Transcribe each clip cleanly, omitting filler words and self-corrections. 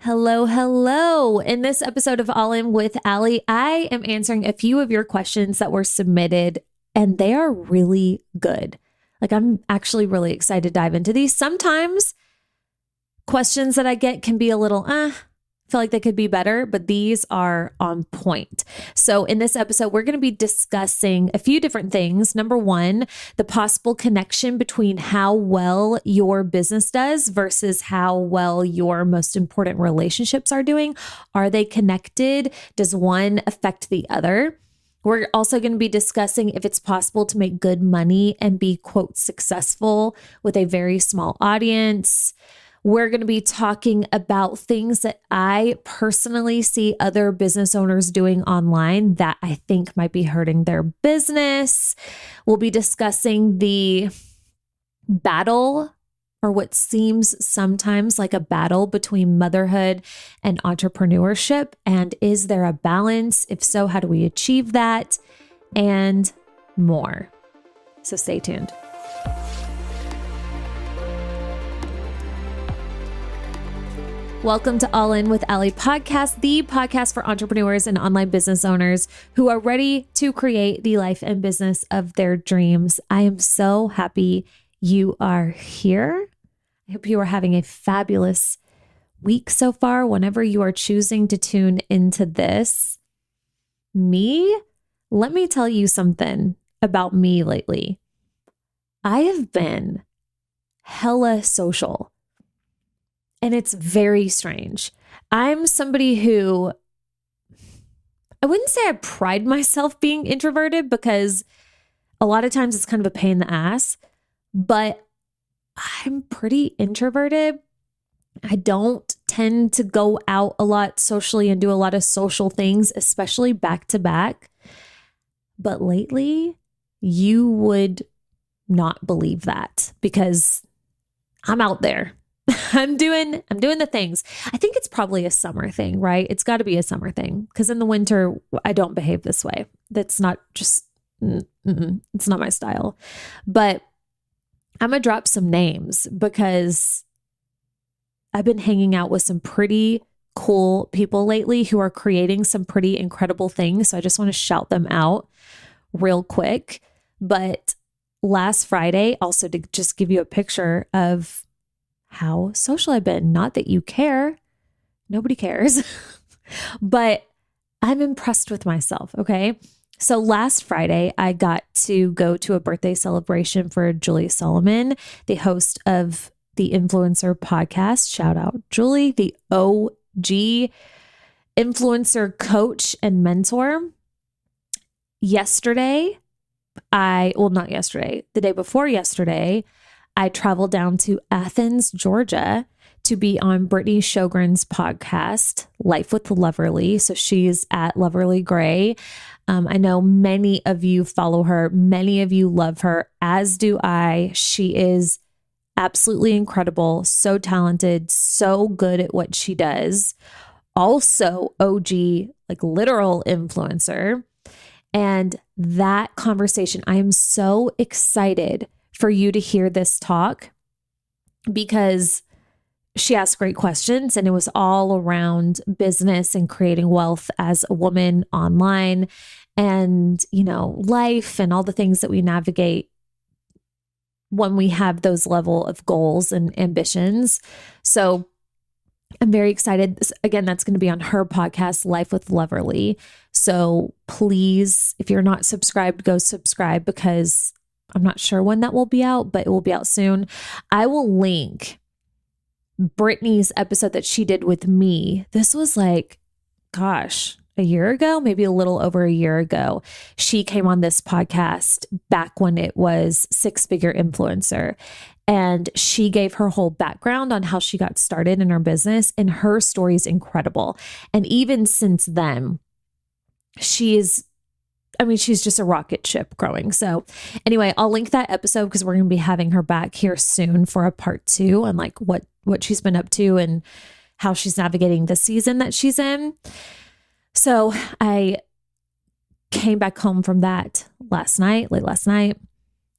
Hello, hello. In this episode of All In With Allie, I am answering a few of your questions that were submitted, and they are really good. I'm actually really excited to dive into these. Sometimes questions that I get can be a little, feel like they could be better, but these are on point. So in this episode, we're going to be discussing a few different things. Number one, the possible connection between how well your business does versus how well your most important relationships are doing. Are they connected? Does one affect the other? We're also going to be discussing if it's possible to make good money and be, quote, successful with a very small audience. We're going to be talking about things that I personally see other business owners doing online that I think might be hurting their business. We'll be discussing the battle, or what seems sometimes like a battle, between motherhood and entrepreneurship. And is there a balance? If so, how do we achieve that? And more. So stay tuned. Welcome to All In With Allie podcast, the podcast for entrepreneurs and online business owners who are ready to create the life and business of their dreams. I am so happy you are here. I hope you are having a fabulous week so far, whenever you are choosing to tune into this. Let me tell you something about me lately. I have been hella social. And it's very strange. I'm somebody who, I wouldn't say I pride myself being introverted, because a lot of times it's kind of a pain in the ass, but I'm pretty introverted. I don't tend to go out a lot socially and do a lot of social things, especially back to back. But lately, you would not believe that, because I'm out there. I'm doing the things. I think it's probably a summer thing, right? It's got to be a summer thing, because in the winter, I don't behave this way. That's not just, it's not my style. But I'm going to drop some names, because I've been hanging out with some pretty cool people lately who are creating some pretty incredible things. So I just want to shout them out real quick. But last Friday, also to just give you a picture of how social I've been. Not that you care. Nobody cares. But I'm impressed with myself, okay? So last Friday, I got to go to a birthday celebration for Julie Solomon, the host of the Influencer podcast. Shout out, Julie, the OG influencer coach and mentor. The day before yesterday, I traveled down to Athens, Georgia, to be on Brittany Sjogren's podcast, Life with Loverly. So she's at Loverly Gray. I know many of you follow her. Many of you love her, as do I. She is absolutely incredible, so talented, so good at what she does. Also, OG, literal influencer. And that conversation, I am so excited for you to hear this talk, because she asked great questions, and it was all around business and creating wealth as a woman online, and, life and all the things that we navigate when we have those level of goals and ambitions. So I'm very excited. Again, that's going to be on her podcast, Life with Loverly. So please, if you're not subscribed, go subscribe, because I'm not sure when that will be out, but it will be out soon. I will link Brittany's episode that she did with me. This was a year ago, maybe a little over a year ago. She came on this podcast back when it was Six Figure Influencer. And she gave her whole background on how she got started in her business. And her story is incredible. And even since then, she's just a rocket ship growing. So anyway, I'll link that episode, because we're going to be having her back here soon for a part 2 on what she's been up to and how she's navigating the season that she's in. So I came back home from that late last night.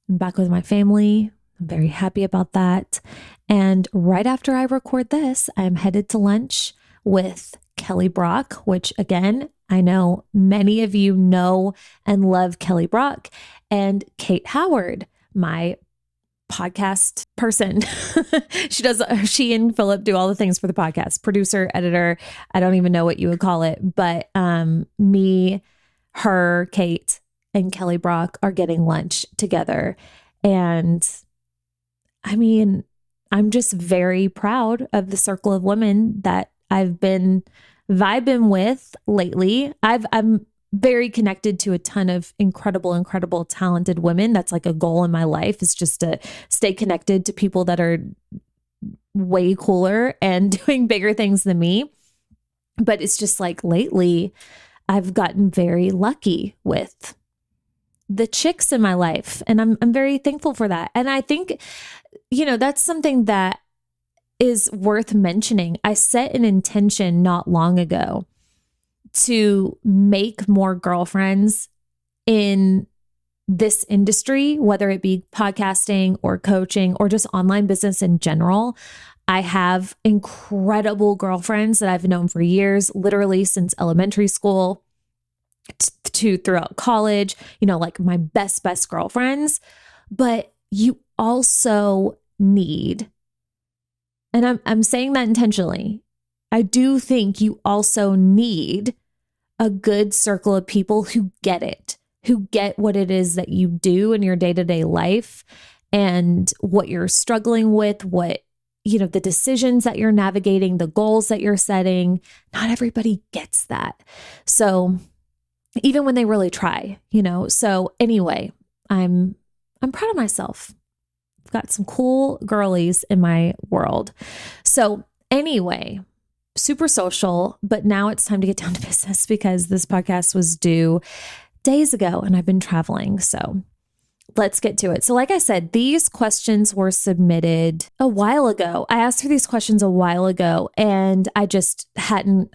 I'm back with my family. I'm very happy about that. And right after I record this, I'm headed to lunch with Kelly Brock, which again, I know many of you know and love Kelly Brock, and Kate Howard, my podcast person. She and Philip do all the things for the podcast, producer, editor. I don't even know what you would call it, but me, her, Kate, and Kelly Brock are getting lunch together. And I mean, I'm just very proud of the circle of women that I've been vibing with lately. I'm very connected to a ton of incredible, talented women. That's like a goal in my life, is just to stay connected to people that are way cooler and doing bigger things than me. But it's just like lately, I've gotten very lucky with the chicks in my life. And I'm very thankful for that. And I think, that's something that is worth mentioning. I set an intention not long ago to make more girlfriends in this industry, whether it be podcasting or coaching or just online business in general. I have incredible girlfriends that I've known for years, literally since elementary school to throughout college, like my best girlfriends. But you also need, and I'm saying that intentionally, I do think you also need a good circle of people who get it, who get what it is that you do in your day-to-day life and what you're struggling with, what, the decisions that you're navigating, the goals that you're setting. Not everybody gets that. So even when they really try, so anyway, I'm proud of myself. I've got some cool girlies in my world. So anyway, super social, but now it's time to get down to business because this podcast was due days ago and I've been traveling. So let's get to it. So like I said, these questions were submitted a while ago. I asked for these questions a while ago and I just hadn't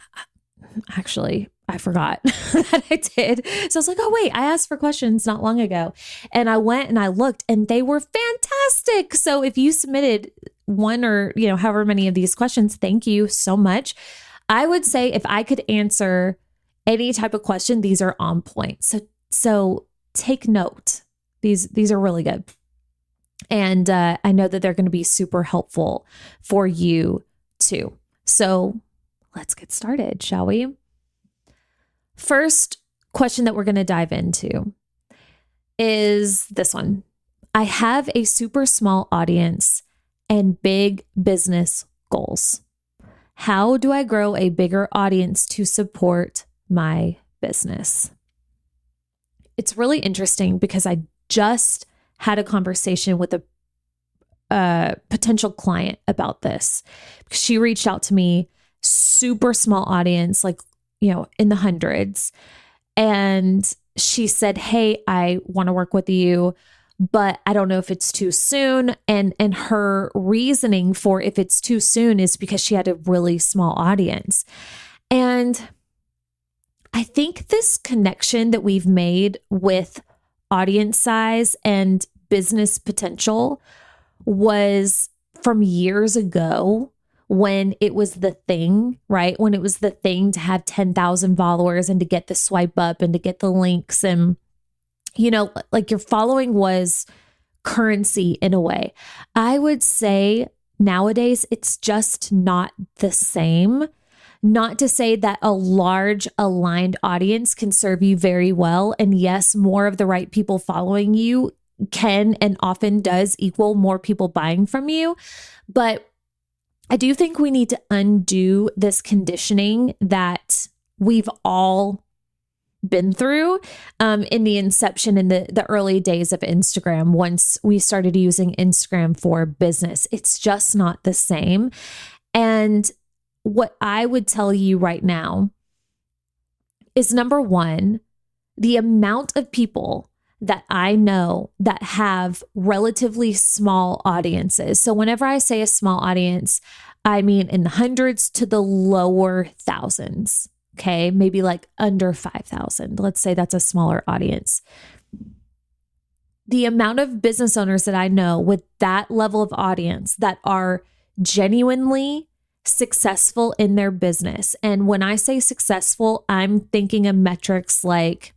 I forgot that I did. So I was like, oh wait, I asked for questions not long ago. And I went and I looked and they were fantastic. So if you submitted one or, however many of these questions, thank you so much. I would say if I could answer any type of question, these are on point. So take note. These are really good. And I know that they're going to be super helpful for you too. So let's get started, shall we? First question that we're going to dive into is this one. I have a super small audience and big business goals. How do I grow a bigger audience to support my business? It's really interesting because I just had a conversation with a potential client about this. She reached out to me, super small audience, like, in the hundreds. And she said, hey, I want to work with you, but I don't know if it's too soon. And her reasoning for if it's too soon is because she had a really small audience. And I think this connection that we've made with audience size and business potential was from years ago when it was the thing, right? When it was the thing to have 10,000 followers and to get the swipe up and to get the links and, like your following was currency in a way. I would say nowadays it's just not the same. Not to say that a large aligned audience can serve you very well. And yes, more of the right people following you can and often does equal more people buying from you. But I do think we need to undo this conditioning that we've all been through in the inception in the early days of Instagram. Once we started using Instagram for business, it's just not the same. And what I would tell you right now is, number one, the amount of people that I know that have relatively small audiences. So whenever I say a small audience, I mean in the hundreds to the lower thousands. Okay. Maybe like under 5,000. Let's say that's a smaller audience. The amount of business owners that I know with that level of audience that are genuinely successful in their business. And when I say successful, I'm thinking of metrics like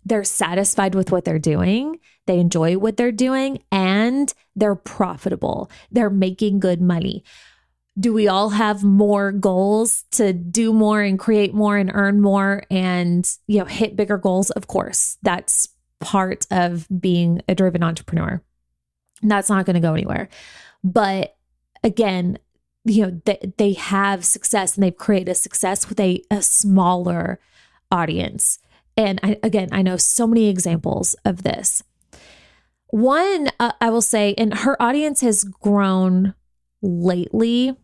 they're satisfied with what they're doing, they enjoy what they're doing, and they're profitable. They're making good money. Do we all have more goals to do more and create more and earn more and, hit bigger goals? Of course, that's part of being a driven entrepreneur. That's not going to go anywhere. But again, they have success and they've created a success with a smaller audience. And I know so many examples of this. One, I will say, and her audience has grown lately.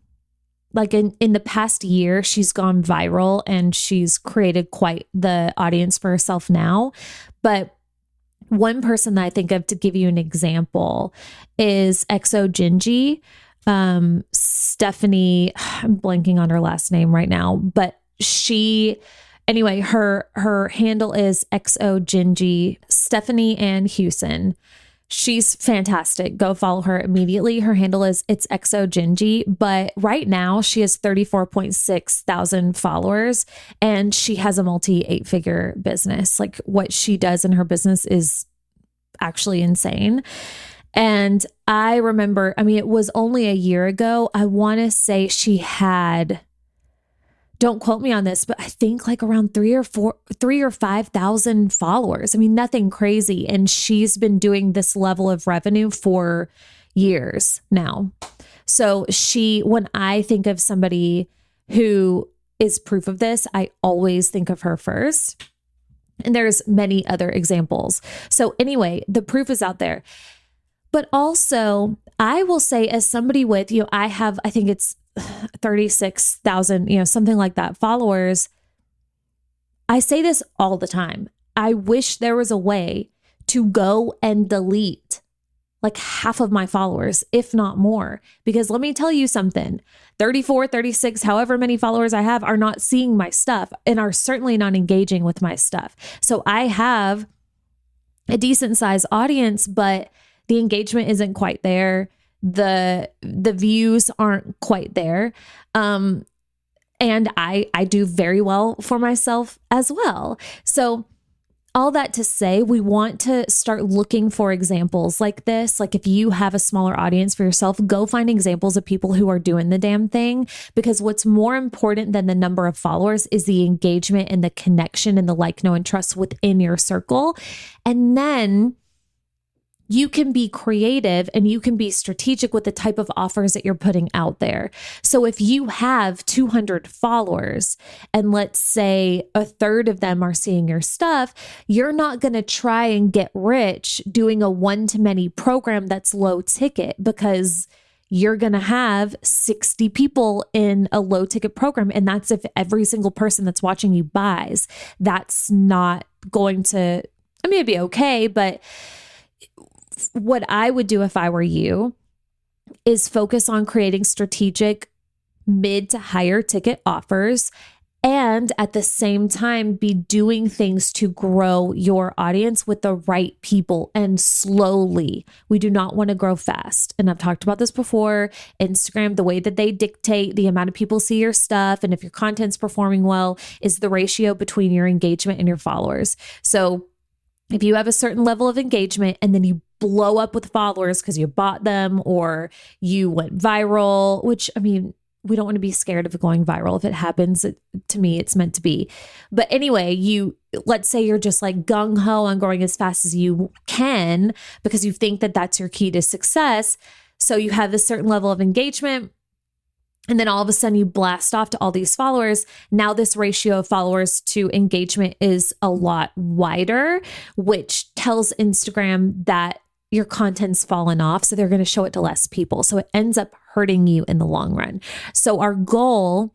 Like in the past year, she's gone viral and she's created quite the audience for herself now. But one person that I think of to give you an example is XO Gingy. Stephanie, I'm blanking on her last name right now, but her handle is XO Gingy, Stephanie Ann Hewson. She's fantastic. Go follow her immediately. Her handle is it's XO Gingy, but right now she has 34.6 thousand followers and she has a multi 8-figure business. Like what she does in her business is actually insane. And I remember, it was only a year ago. I want to say she had, don't quote me on this, but I think like around 3 or 5,000 followers. Nothing crazy. And she's been doing this level of revenue for years now. So when I think of somebody who is proof of this, I always think of her first. And there's many other examples. So anyway, the proof is out there. But also, I will say as somebody with, I think it's 36,000, something like that followers. I say this all the time. I wish there was a way to go and delete like half of my followers, if not more, because let me tell you something, 34, 36, however many followers I have are not seeing my stuff and are certainly not engaging with my stuff. So I have a decent sized audience, but the engagement isn't quite there. The views aren't quite there. And I do very well for myself as well. So all that to say, we want to start looking for examples like this. Like if you have a smaller audience for yourself, go find examples of people who are doing the damn thing, because what's more important than the number of followers is the engagement and the connection and the like, know, and trust within your circle. And then you can be creative and you can be strategic with the type of offers that you're putting out there. So if you have 200 followers and let's say a third of them are seeing your stuff, you're not going to try and get rich doing a one-to-many program that's low ticket, because you're going to have 60 people in a low ticket program. And that's if every single person that's watching you buys. That's not going to, it'd be okay, but what I would do if I were you is focus on creating strategic mid to higher ticket offers, and at the same time be doing things to grow your audience with the right people and slowly. We do not want to grow fast. And I've talked about this before. Instagram, the way that they dictate the amount of people see your stuff and if your content's performing well is the ratio between your engagement and your followers. So if you have a certain level of engagement and then you blow up with followers because you bought them or you went viral, which we don't want to be scared of going viral. If it happens, to me, it's meant to be. But anyway, let's say you're just like gung ho on growing as fast as you can because you think that that's your key to success. So you have this certain level of engagement. And then all of a sudden you blast off to all these followers. Now this ratio of followers to engagement is a lot wider, which tells Instagram that your content's fallen off. So they're going to show it to less people. So it ends up hurting you in the long run. So our goal,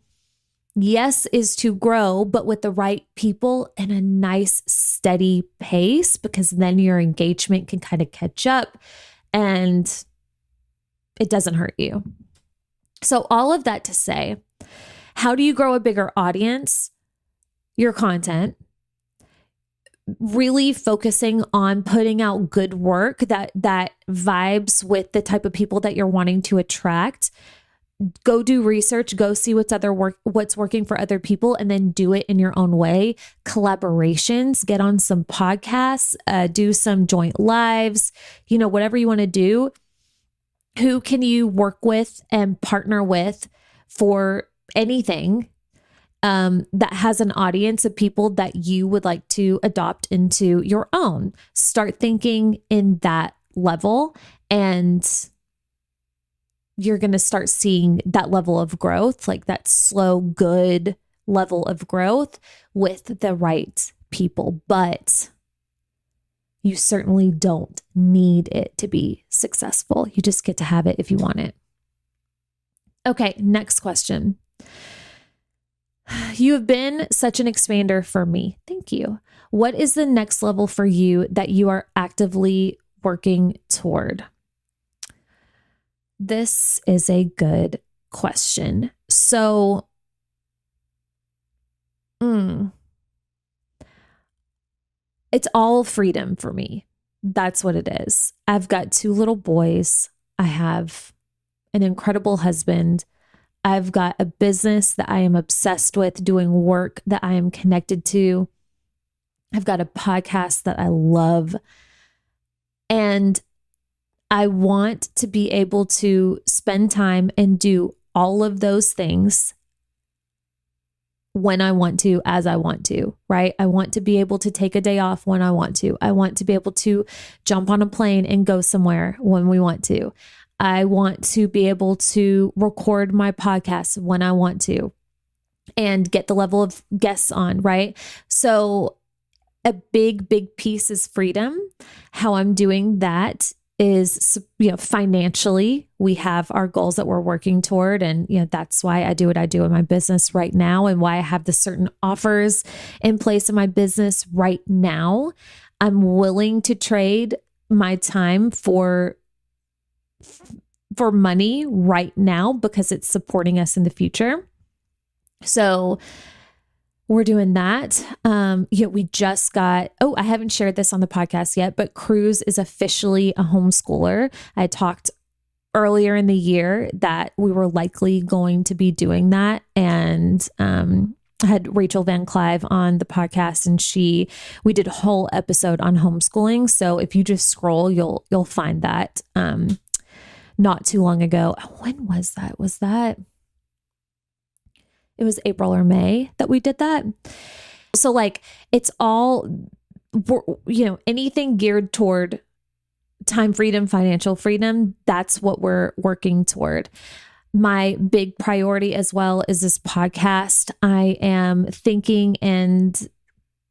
yes, is to grow, but with the right people and a nice steady pace, because then your engagement can kind of catch up and it doesn't hurt you. So all of that to say, how do you grow a bigger audience? Your content, really focusing on putting out good work that vibes with the type of people that you're wanting to attract. go do research, go see what's working for other people, and then do it in your own way. Collaborations, get on some podcasts, do some joint lives, whatever you want to do. Who can you work with and partner with for anything that has an audience of people that you would like to adopt into your own? Start thinking in that level, and you're going to start seeing that level of growth, like that slow, good level of growth with the right people. But you certainly don't need it to be successful. You just get to have it if you want it. Okay, next question. You have been such an expander for me. Thank you. What is the next level for you that you are actively working toward? This is a good question. So, it's all freedom for me. That's what it is. I've got 2 little boys. I have an incredible husband. I've got a business that I am obsessed with, doing work that I am connected to. I've got a podcast that I love. And I want to be able to spend time and do all of those things when I want to, as I want to, right? I want to be able to take a day off when I want to. I want to be able to jump on a plane and go somewhere when we want to. I want to be able to record my podcast when I want to and get the level of guests on, right? So a big, big piece is freedom. How I'm doing that is, financially, we have our goals that we're working toward. And, that's why I do what I do in my business right now, and why I have the certain offers in place in my business right now. I'm willing to trade my time for money right now because it's supporting us in the future. So we're doing that. We just got, I haven't shared this on the podcast yet, but Cruz is officially a homeschooler. I talked earlier in the year that we were likely going to be doing that. And I had Rachel Van Clive on the podcast, and we did a whole episode on homeschooling. So if you just scroll, you'll find that not too long ago. When was that? It was April or May that we did that. So it's all, anything geared toward time freedom, financial freedom, that's what we're working toward. My big priority as well is this podcast. I am thinking and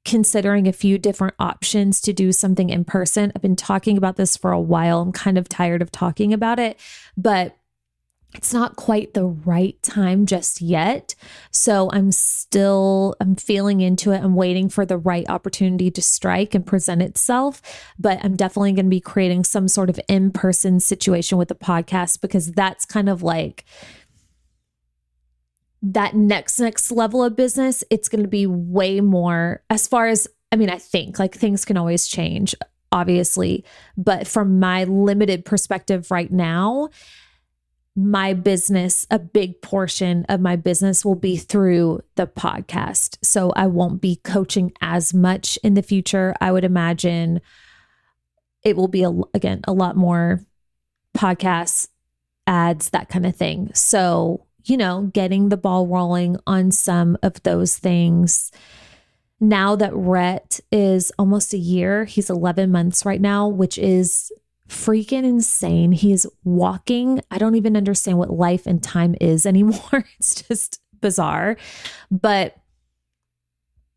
considering a few different options to do something in person. I've been talking about this for a while. I'm kind of tired of talking about it, but it's not quite the right time just yet. So I'm feeling into it. I'm waiting for the right opportunity to strike and present itself. But I'm definitely going to be creating some sort of in-person situation with the podcast, because that's kind of like that next level of business. It's going to be way more, as far as, I think things can always change, obviously. But from my limited perspective right now, my business, a big portion of my business will be through the podcast. So I won't be coaching as much in the future. I would imagine it will be, a lot more podcasts, ads, that kind of thing. So, getting the ball rolling on some of those things. Now that Rhett is almost a year, he's 11 months right now, which is freaking insane. He's walking. I don't even understand what life and time is anymore. It's just bizarre. But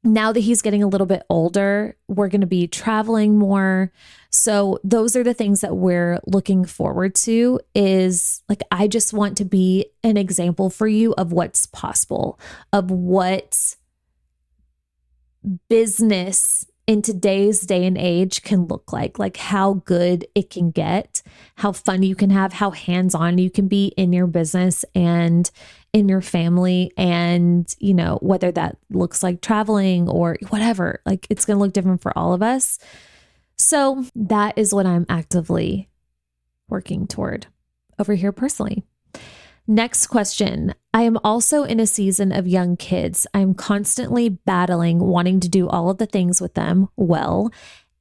now that he's getting a little bit older, we're going to be traveling more. So those are the things that we're looking forward to. Is I just want to be an example for you of what's possible, of what business in today's day and age can look like how good it can get, how fun you can have, how hands-on you can be in your business and in your family. And, whether that looks like traveling or whatever, it's going to look different for all of us. So that is what I'm actively working toward over here personally. Next question. I am also in a season of young kids. I'm constantly battling, wanting to do all of the things with them well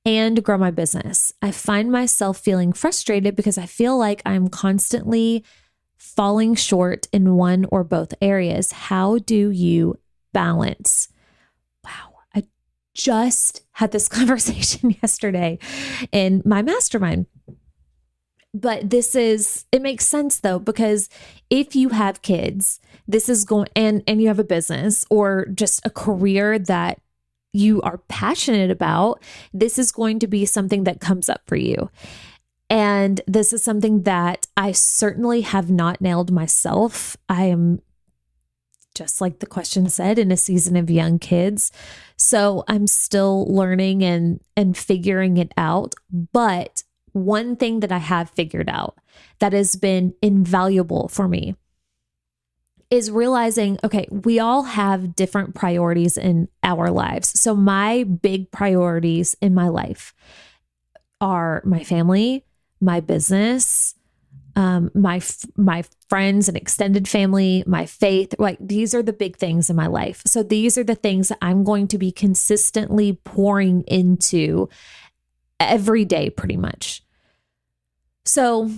and grow my business. I find myself feeling frustrated because I feel like I'm constantly falling short in one or both areas. How do you balance? Wow. I just had this conversation yesterday in my mastermind. But it makes sense though, because if you have kids, this is going, and you have a business or just a career that you are passionate about, this is going to be something that comes up for you. And this is something that I certainly have not nailed myself. I am, just like the question said, in a season of young kids. So I'm still learning and figuring it out. But one thing that I have figured out that has been invaluable for me is realizing, okay, we all have different priorities in our lives. So my big priorities in my life are my family, my business, my friends and extended family, my faith. Like, these are the big things in my life. So these are the things that I'm going to be consistently pouring into every day, pretty much. So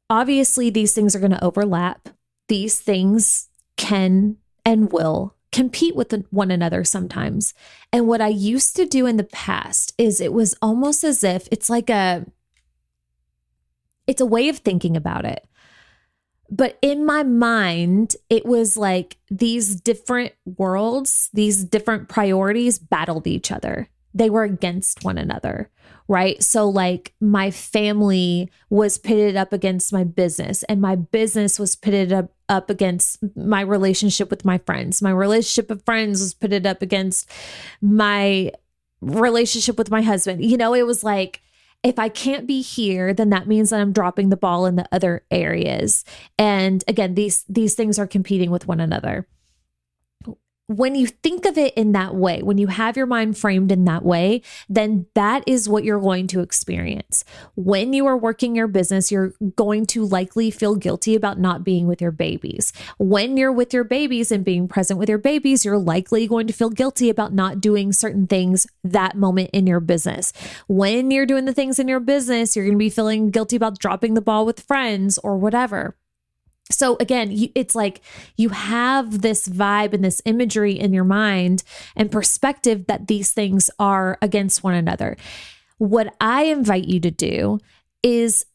obviously these things are going to overlap. These things can and will compete with one another sometimes. And what I used to do in the past is it was almost as if it's a way of thinking about it. But in my mind, it was like these different worlds, these different priorities battled each other. They were against one another, right? So like my family was pitted up against my business, and my business was pitted up against my relationship with my friends. My relationship with friends was pitted up against my relationship with my husband. You know, it was like, if I can't be here, then that means that I'm dropping the ball in the other areas. And again, these things are competing with one another. When you think of it in that way, when you have your mind framed in that way, then that is what you're going to experience. When you are working your business, you're going to likely feel guilty about not being with your babies. When you're with your babies and being present with your babies, you're likely going to feel guilty about not doing certain things that moment in your business. When you're doing the things in your business, you're going to be feeling guilty about dropping the ball with friends or whatever. So again, it's like you have this vibe and this imagery in your mind and perspective that these things are against one another. What I invite you to do is,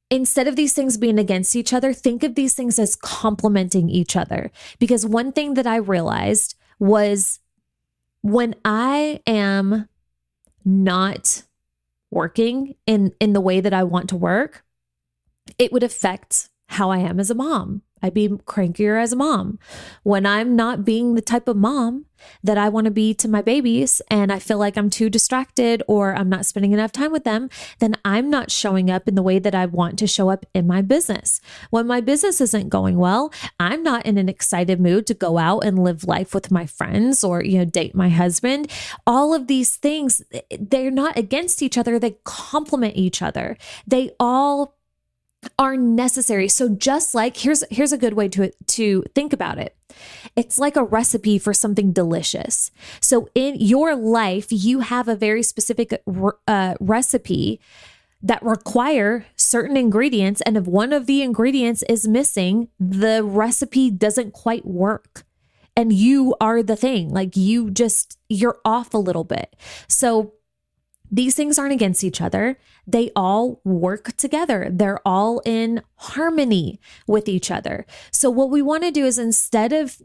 instead of these things being against each other, think of these things as complementing each other. Because one thing that I realized was, when I am not working in the way that I want to work, it would affect how I am as a mom. I'd be crankier as a mom. When I'm not being the type of mom that I want to be to my babies, and I feel like I'm too distracted or I'm not spending enough time with them, then I'm not showing up in the way that I want to show up in my business. When my business isn't going well, I'm not in an excited mood to go out and live life with my friends or, date my husband. All of these things, they're not against each other. They complement each other. They all are necessary. So just like, here's a good way to think about it. It's like a recipe for something delicious. So in your life, you have a very specific recipe that require certain ingredients. And if one of the ingredients is missing, the recipe doesn't quite work. And you are the thing, like you're off a little bit. So these things aren't against each other. They all work together. They're all in harmony with each other. So what we want to do is, instead of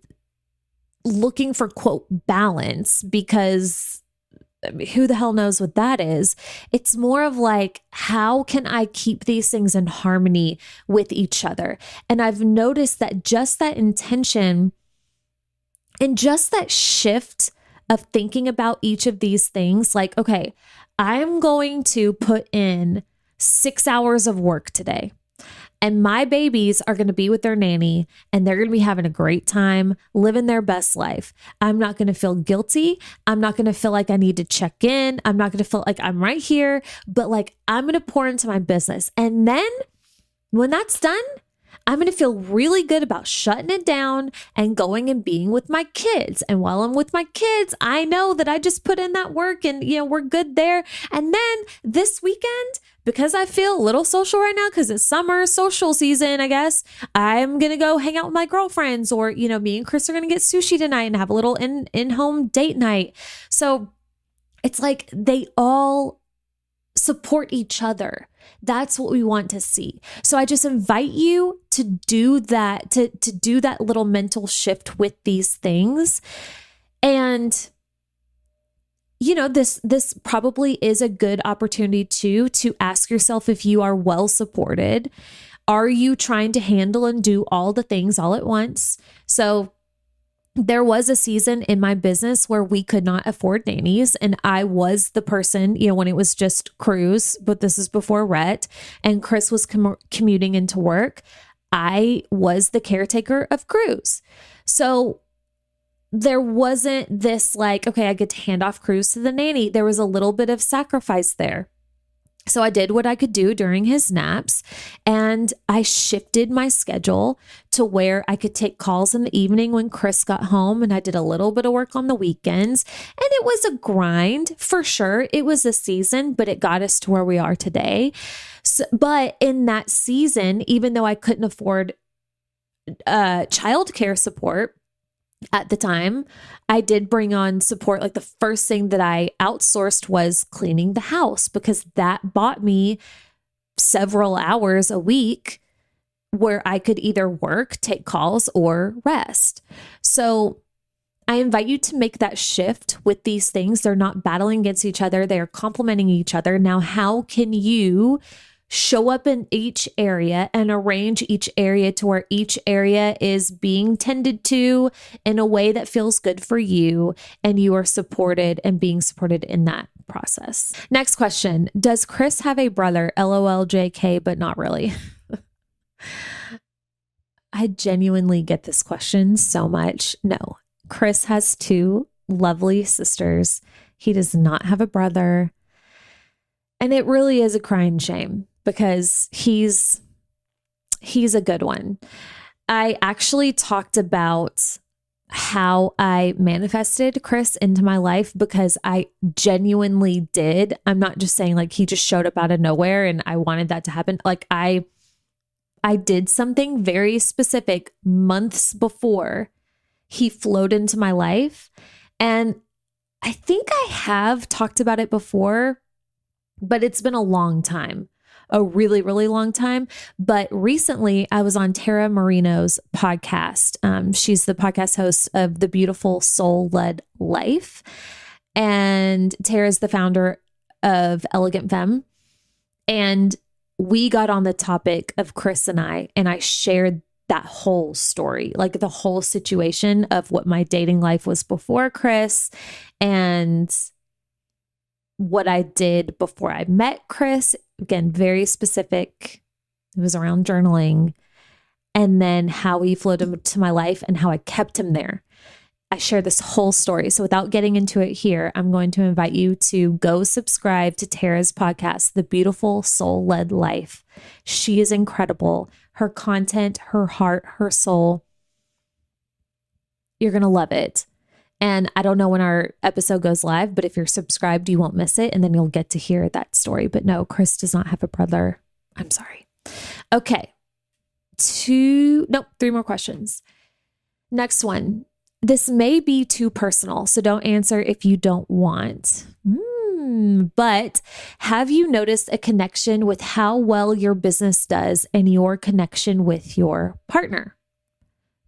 looking for quote balance, because who the hell knows what that is, it's more of like, how can I keep these things in harmony with each other? And I've noticed that just that intention and just that shift of thinking about each of these things, like, okay, I'm going to put in 6 hours of work today, and my babies are going to be with their nanny, and they're going to be having a great time, living their best life. I'm not going to feel guilty. I'm not going to feel like I need to check in. I'm not going to feel like I'm right here, but like I'm going to pour into my business. And then When that's done, I'm going to feel really good about shutting it down and going and being with my kids. And while I'm with my kids, I know that I just put in that work and, we're good there. And then this weekend, because I feel a little social right now, because it's summer social season, I guess, I'm going to go hang out with my girlfriends, or, me and Chris are going to get sushi tonight and have a little in-home date night. So it's like they all support each other. That's what we want to see. So I just invite you to do that, to do that little mental shift with these things. And, this probably is a good opportunity to ask yourself if you are well supported. Are you trying to handle and do all the things all at once? So there was a season in my business where we could not afford nannies, and I was the person, when it was just Cruz, but this is before Rhett, and Chris was commuting into work. I was the caretaker of Cruz. So there wasn't this like, okay, I get to hand off Cruz to the nanny. There was a little bit of sacrifice there. So I did what I could do during his naps, and I shifted my schedule to where I could take calls in the evening when Chris got home, and I did a little bit of work on the weekends. And it was a grind for sure. It was a season, but it got us to where we are today. So, but in that season, even though I couldn't afford childcare support at the time, I did bring on support. Like the first thing that I outsourced was cleaning the house, because that bought me several hours a week where I could either work, take calls, or rest. So I invite you to make that shift with these things. They're not battling against each other. They are complementing each other. Now, how can you show up in each area and arrange each area to where each area is being tended to in a way that feels good for you, and you are supported and being supported in that process? Next question. Does Chris have a brother? LOL JK, but not really. I genuinely get this question so much. No, Chris has two lovely sisters. He does not have a brother. And it really is a crying shame, because he's a good one. I actually talked about how I manifested Chris into my life, because I genuinely did. I'm not just saying like he just showed up out of nowhere and I wanted that to happen. Like I did something very specific months before he flowed into my life. And I think I have talked about it before, but it's been a long time. A really, really long time. But recently I was on Tara Marino's podcast. She's the podcast host of The Beautiful Soul-Led Life. And Tara's the founder of Elegant Femme. And we got on the topic of Chris and I shared that whole story, like the whole situation of what my dating life was before Chris and what I did before I met Chris. Again, very specific. It was around journaling. And then how he flowed into my life and how I kept him there. I share this whole story. So without getting into it here, I'm going to invite you to go subscribe to Tara's podcast, The Beautiful Soul-Led Life. She is incredible. Her content, her heart, her soul. You're going to love it. And I don't know when our episode goes live, but if you're subscribed, you won't miss it. And then you'll get to hear that story. But no, Chris does not have a brother. I'm sorry. Okay. 3 more questions. Next one. This may be too personal, so don't answer if you don't want. But have you noticed a connection with how well your business does and your connection with your partner?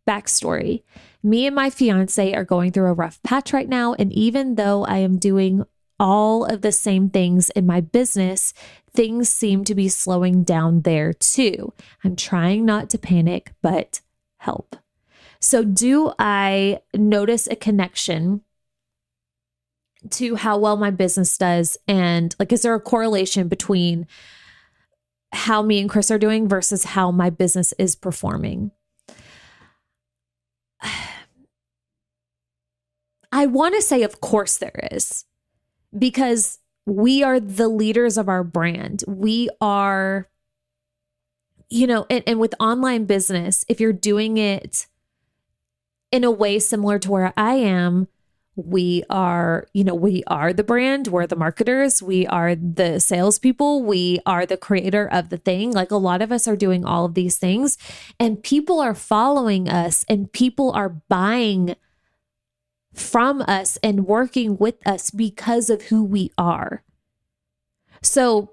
Backstory. Me and my fiance are going through a rough patch right now. And even though I am doing all of the same things in my business, things seem to be slowing down there too. I'm trying not to panic, but help. So do I notice a connection to how well my business does? And like, is there a correlation between how me and Chris are doing versus how my business is performing? I want to say, of course there is, because we are the leaders of our brand. We are And with online business, if you're doing it in a way similar to where I am, we are the brand, we're the marketers, we are the salespeople, we are the creator of the thing. Like a lot of us are doing all of these things, and people are following us and people are buying from us and working with us because of who we are. So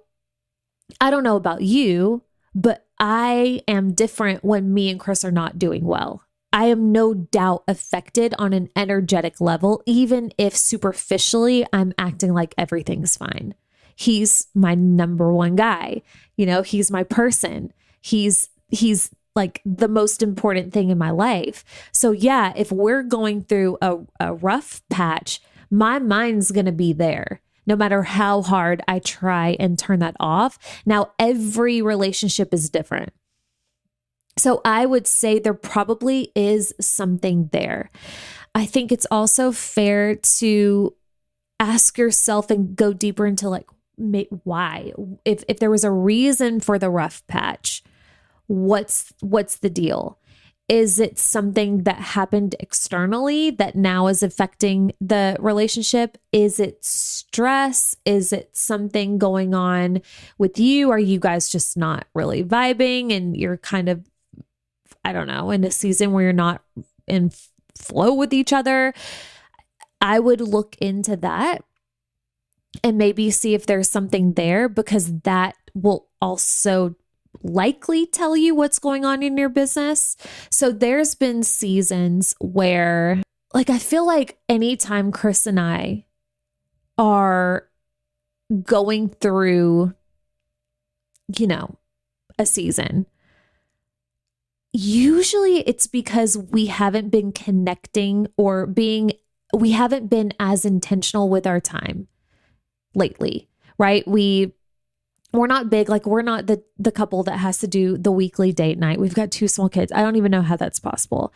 I don't know about you, but I am different when me and Chris are not doing well. I am no doubt affected on an energetic level, even if superficially I'm acting like everything's fine. He's my number one guy. He's my person. He's like the most important thing in my life. So yeah, if we're going through a rough patch, my mind's going to be there, no matter how hard I try and turn that off. Now, every relationship is different. So I would say there probably is something there. I think it's also fair to ask yourself and go deeper into like, why? If there was a reason for the rough patch, what's the deal? Is it something that happened externally that now is affecting the relationship? Is it stress? Is it something going on with you? Are you guys just not really vibing and you're kind of, I don't know, in a season where you're not in flow with each other? I would look into that and maybe see if there's something there, because that will also likely tell you what's going on in your business. So there's been seasons where, like, I feel like anytime Chris and I are going through, a season, usually it's because we haven't been connecting we haven't been as intentional with our time lately, right? We're not big, like we're not the couple that has to do the weekly date night. We've got 2 small kids. I don't even know how that's possible.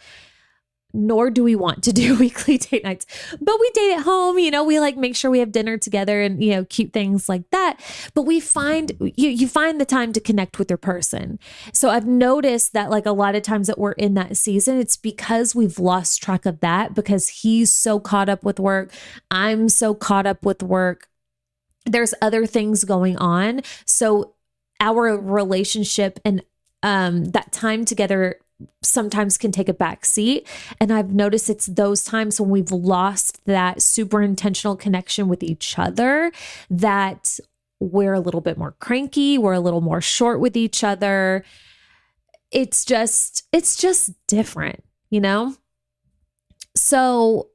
Nor do we want to do weekly date nights, but we date at home. We like make sure we have dinner together and, cute things like that. But we find you find the time to connect with your person. So I've noticed that like a lot of times that we're in that season, it's because we've lost track of that, because he's so caught up with work. I'm so caught up with work. There's other things going on. So our relationship and that time together sometimes can take a back seat. And I've noticed it's those times when we've lost that super intentional connection with each other that we're a little bit more cranky. We're a little more short with each other. It's just different, So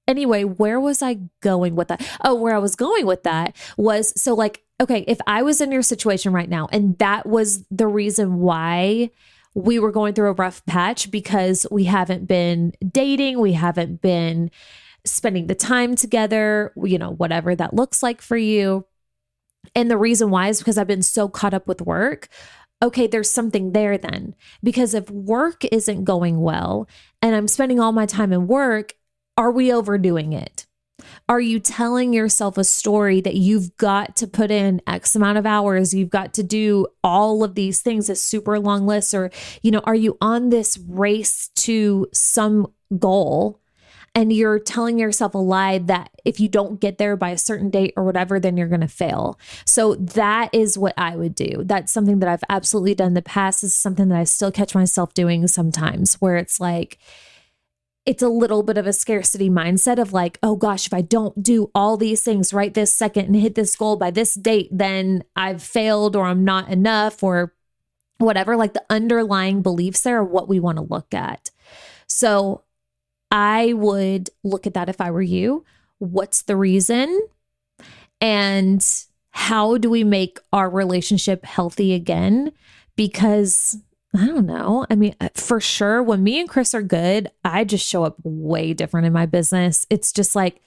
anyway, where was I going with that? Oh, where I was going with that was, so like, okay, if I was in your situation right now, and that was the reason why we were going through a rough patch, because we haven't been dating, we haven't been spending the time together, whatever that looks like for you. And the reason why is because I've been so caught up with work. Okay, there's something there then, because if work isn't going well and I'm spending all my time in work, are we overdoing it? Are you telling yourself a story that you've got to put in X amount of hours? You've got to do all of these things, a super long list, or, are you on this race to some goal and you're telling yourself a lie that if you don't get there by a certain date or whatever, then you're going to fail? So that is what I would do. That's something that I've absolutely done in the past. This is something that I still catch myself doing sometimes, where it's like, it's a little bit of a scarcity mindset of like, oh gosh, if I don't do all these things right this second and hit this goal by this date, then I've failed or I'm not enough or whatever. Like the underlying beliefs there are what we want to look at. So I would look at that if I were you. What's the reason? And how do we make our relationship healthy again? Because I don't know. I mean, for sure, when me and Chris are good, I just show up way different in my business. It's just like,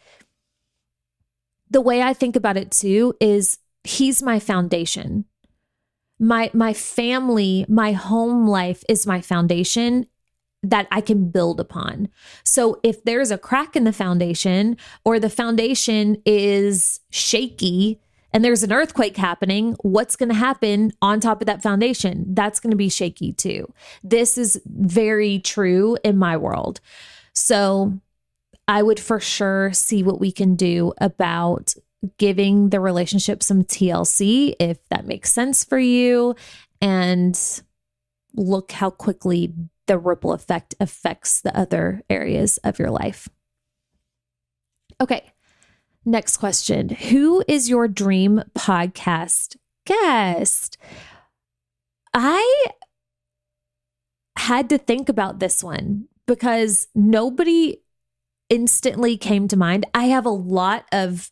the way I think about it too is he's my foundation. My family, my home life is my foundation that I can build upon. So if there's a crack in the foundation, or the foundation is shaky and there's an earthquake happening, what's going to happen on top of that foundation? That's going to be shaky too. This is very true in my world. So I would for sure see what we can do about giving the relationship some TLC, if that makes sense for you, and look how quickly the ripple effect affects the other areas of your life. Okay. Next question. Who is your dream podcast guest? I had to think about this one because nobody instantly came to mind. I have a lot of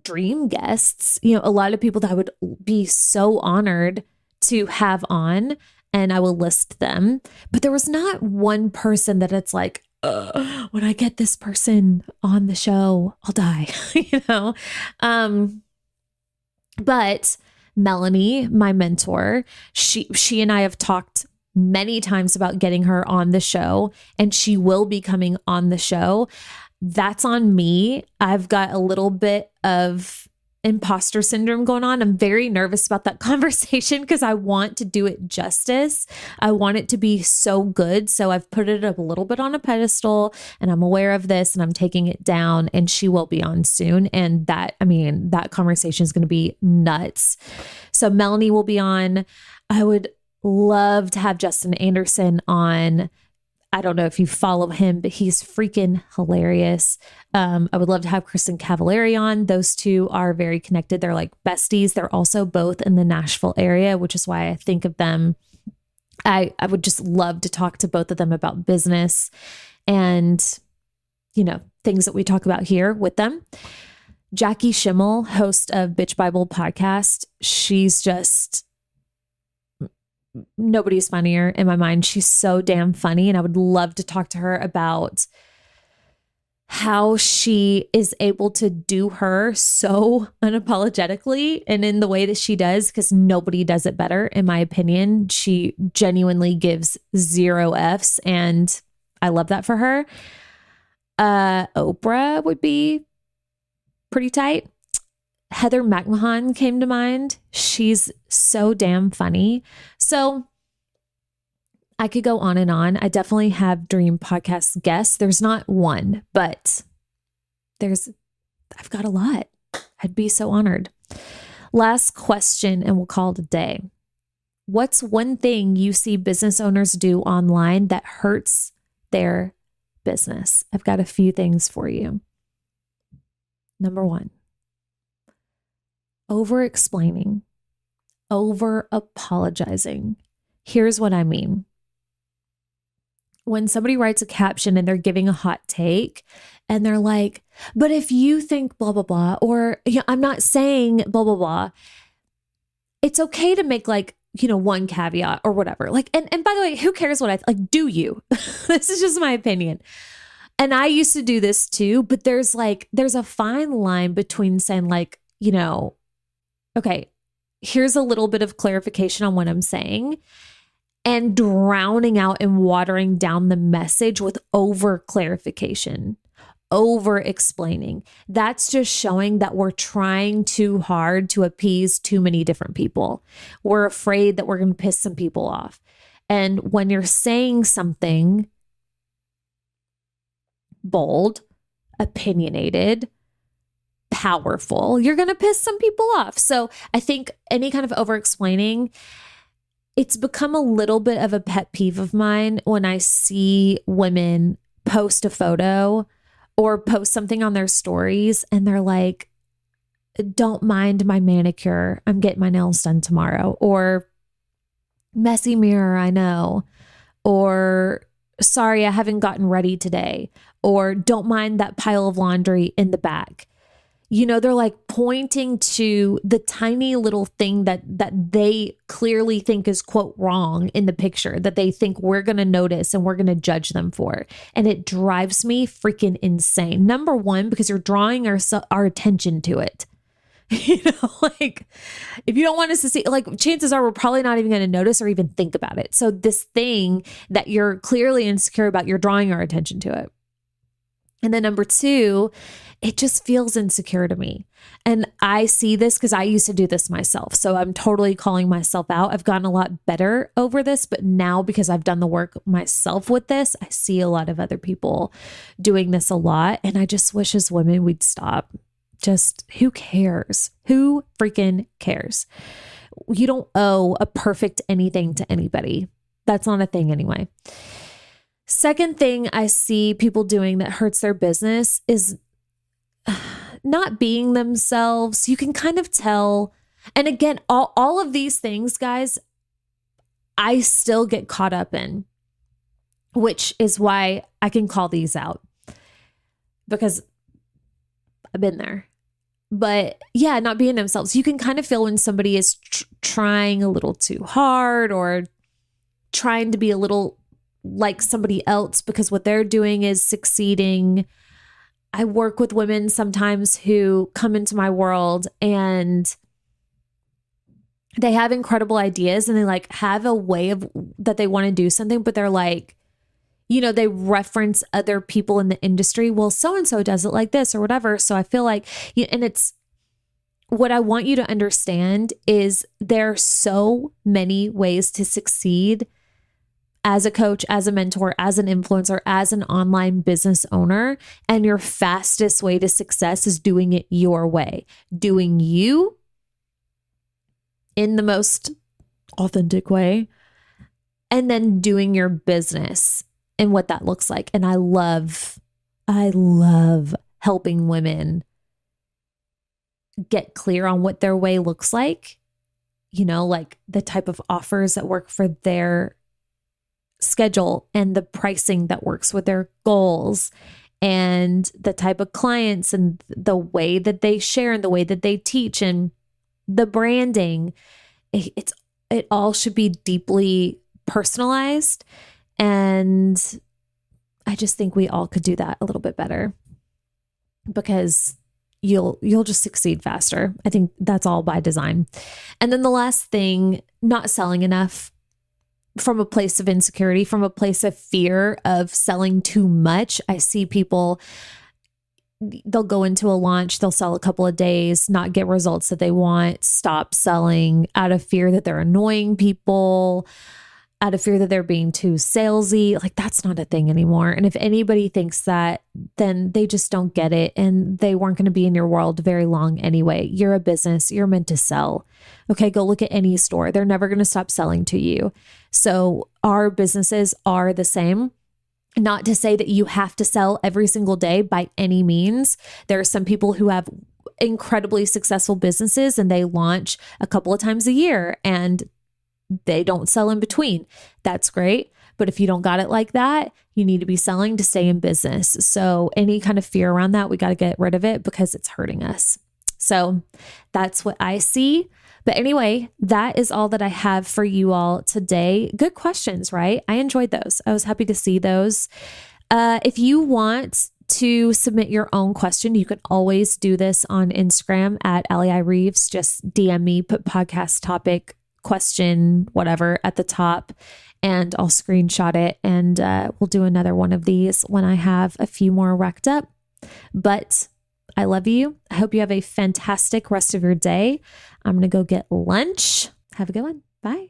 dream guests, a lot of people that I would be so honored to have on, and I will list them. But there was not one person that it's like, when I get this person on the show, I'll die, But Melanie, my mentor, she and I have talked many times about getting her on the show, and she will be coming on the show. That's on me. I've got a little bit of imposter syndrome going on. I'm very nervous about that conversation because I want to do it justice. I want it to be so good. So I've put it up a little bit on a pedestal, and I'm aware of this, and I'm taking it down, and she will be on soon. And that conversation is going to be nuts. So Melanie will be on. I would love to have Justin Anderson on. I don't know if you follow him, but he's freaking hilarious. I would love to have Kristen Cavallari on. Those two are very connected. They're like besties. They're also both in the Nashville area, which is why I think of them. I would just love to talk to both of them about business and, things that we talk about here with them. Jackie Schimmel, host of Bitch Bible podcast. She's just... nobody's funnier in my mind. She's so damn funny. And I would love to talk to her about how she is able to do her so unapologetically and in the way that she does, because nobody does it better, in my opinion. She genuinely gives 0 Fs, and I love that for her. Oprah would be pretty tight. Heather McMahon came to mind. She's so damn funny. So I could go on and on. I definitely have dream podcast guests. There's not one, but I've got a lot. I'd be so honored. Last question, and we'll call it a day. What's one thing you see business owners do online that hurts their business? I've got a few things for you. Number 1. Over-explaining, over-apologizing. Here's what I mean. When somebody writes a caption and they're giving a hot take and they're like, but if you think blah, blah, blah, or I'm not saying blah, blah, blah. It's okay to make one caveat or whatever. And by the way, who cares what do you? This is just my opinion. And I used to do this too, but there's a fine line between saying okay, here's a little bit of clarification on what I'm saying, and drowning out and watering down the message with over clarification, over explaining. That's just showing that we're trying too hard to appease too many different people. We're afraid that we're going to piss some people off. And when you're saying something bold, opinionated, powerful, you're going to piss some people off. So I think any kind of over-explaining, it's become a little bit of a pet peeve of mine when I see women post a photo or post something on their stories and they're like, don't mind my manicure, I'm getting my nails done tomorrow, or messy mirror, I know, or sorry, I haven't gotten ready today, or don't mind that pile of laundry in the back. They're like pointing to the tiny little thing that they clearly think is, quote, wrong in the picture, that they think we're going to notice and we're going to judge them for. And it drives me freaking insane. Number 1, because you're drawing our attention to it. If you don't want us to see, chances are we're probably not even going to notice or even think about it. So this thing that you're clearly insecure about, you're drawing our attention to it. And then number two, it just feels insecure to me. And I see this because I used to do this myself. So I'm totally calling myself out. I've gotten a lot better over this, but now because I've done the work myself with this, I see a lot of other people doing this a lot. And I just wish as women we'd stop. Just who cares? Who freaking cares? You don't owe a perfect anything to anybody. That's not a thing anyway. Second thing I see people doing that hurts their business is not being themselves. You can kind of tell. And again, all of these things, guys, I still get caught up in, which is why I can call these out because I've been there. But yeah, not being themselves. You can kind of feel when somebody is trying a little too hard or trying to be a little like somebody else because what they're doing is succeeding. I work with women sometimes who come into my world and they have incredible ideas and they like have a way of that they want to do something, but they're like, you know, they reference other people in the industry. Well, so-and-so does it like this or whatever. So I feel like, and it's what I want you to understand is there are so many ways to succeed as a coach, as a mentor, as an influencer, as an online business owner. And your fastest way to success is doing it your way, doing you in the most authentic way, and then doing your business and what that looks like. And I love helping women get clear on what their way looks like, you know, like the type of offers that work for their schedule and the pricing that works with their goals and the type of clients and the way that they share and the way that they teach and the branding. It all should be deeply personalized. And I just think we all could do that a little bit better because you'll just succeed faster. I think that's all by design. And then the last thing, not selling enough from a place of insecurity, from a place of fear of selling too much. I see people, they'll go into a launch, they'll sell a couple of days, not get results that they want, stop selling out of fear that they're annoying people, out of fear that they're being too salesy. Like that's not a thing anymore. And if anybody thinks that, then they just don't get it. And they weren't going to be in your world very long anyway. You're a business. You're meant to sell. Okay. Go look at any store. They're never going to stop selling to you. So our businesses are the same. Not to say that you have to sell every single day by any means. There are some people who have incredibly successful businesses and they launch a couple of times a year and they don't sell in between. That's great. But if you don't got it like that, you need to be selling to stay in business. So any kind of fear around that, we got to get rid of it because it's hurting us. So that's what I see. But anyway, that is all that I have for you all today. Good questions, right? I enjoyed those. I was happy to see those. If you want to submit your own question, you can always do this on Instagram at Allie I. Reeves. Just DM me, put podcast topic, question, whatever at the top, and I'll screenshot it. And we'll do another one of these when I have a few more racked up. But I love you. I hope you have a fantastic rest of your day. I'm going to go get lunch. Have a good one. Bye.